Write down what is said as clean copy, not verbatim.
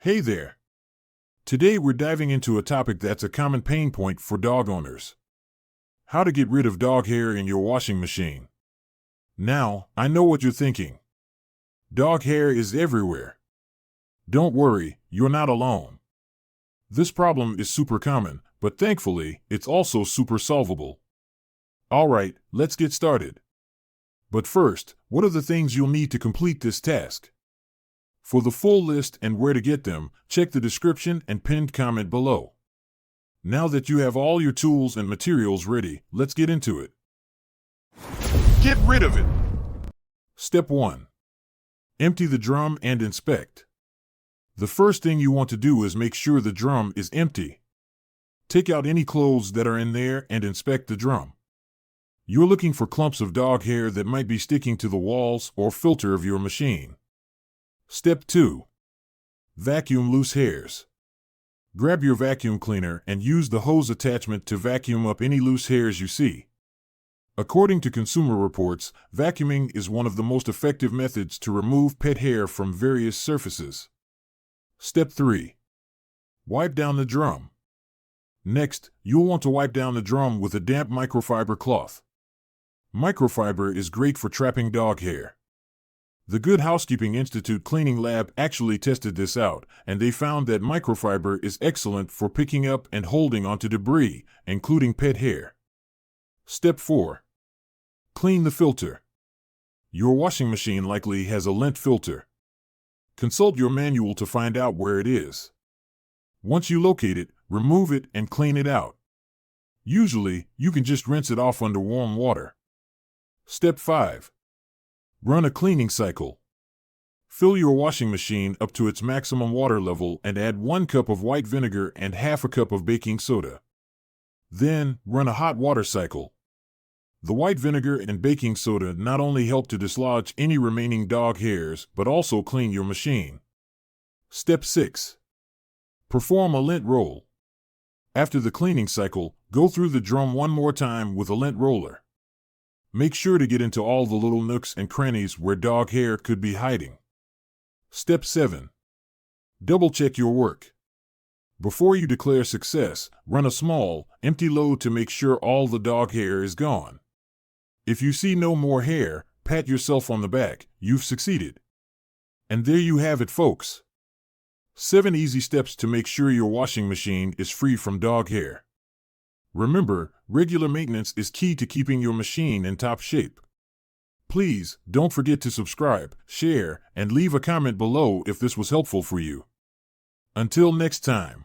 Hey there! Today we're diving into a topic that's a common pain point for dog owners. How to get rid of dog hair in your washing machine. Now, I know what you're thinking. Dog hair is everywhere. Don't worry, you're not alone. This problem is super common, but thankfully, it's also super solvable. Alright, let's get started. But first, what are the things you'll need to complete this task? For the full list and where to get them, check the description and pinned comment below. Now that you have all your tools and materials ready, let's get into it. Get rid of it! Step 1. Empty the drum and inspect. The first thing you want to do is make sure the drum is empty. Take out any clothes that are in there and inspect the drum. You're looking for clumps of dog hair that might be sticking to the walls or filter of your machine. Step 2. Vacuum loose hairs. Grab your vacuum cleaner and use the hose attachment to vacuum up any loose hairs you see. According to Consumer Reports, vacuuming is one of the most effective methods to remove pet hair from various surfaces. Step 3. Wipe down the drum. Next, you'll want to wipe down the drum with a damp microfiber cloth. Microfiber is great for trapping dog hair. The Good Housekeeping Institute cleaning lab actually tested this out, and they found that microfiber is excellent for picking up and holding onto debris, including pet hair. Step 4. Clean the filter. Your washing machine likely has a lint filter. Consult your manual to find out where it is. Once you locate it, remove it and clean it out. Usually, you can just rinse it off under warm water. Step 5. Run a cleaning cycle. Fill your washing machine up to its maximum water level and add 1 cup of white vinegar and half a cup of baking soda. Then, run a hot water cycle. The white vinegar and baking soda not only help to dislodge any remaining dog hairs, but also clean your machine. Step 6. Perform a lint roll. After the cleaning cycle, go through the drum one more time with a lint roller. Make sure to get into all the little nooks and crannies where dog hair could be hiding. Step 7. Double-check your work. Before you declare success, run a small, empty load to make sure all the dog hair is gone. If you see no more hair, pat yourself on the back, you've succeeded. And there you have it, folks. 7 easy steps to make sure your washing machine is free from dog hair. Remember, regular maintenance is key to keeping your machine in top shape. Please, don't forget to subscribe, share, and leave a comment below if this was helpful for you. Until next time.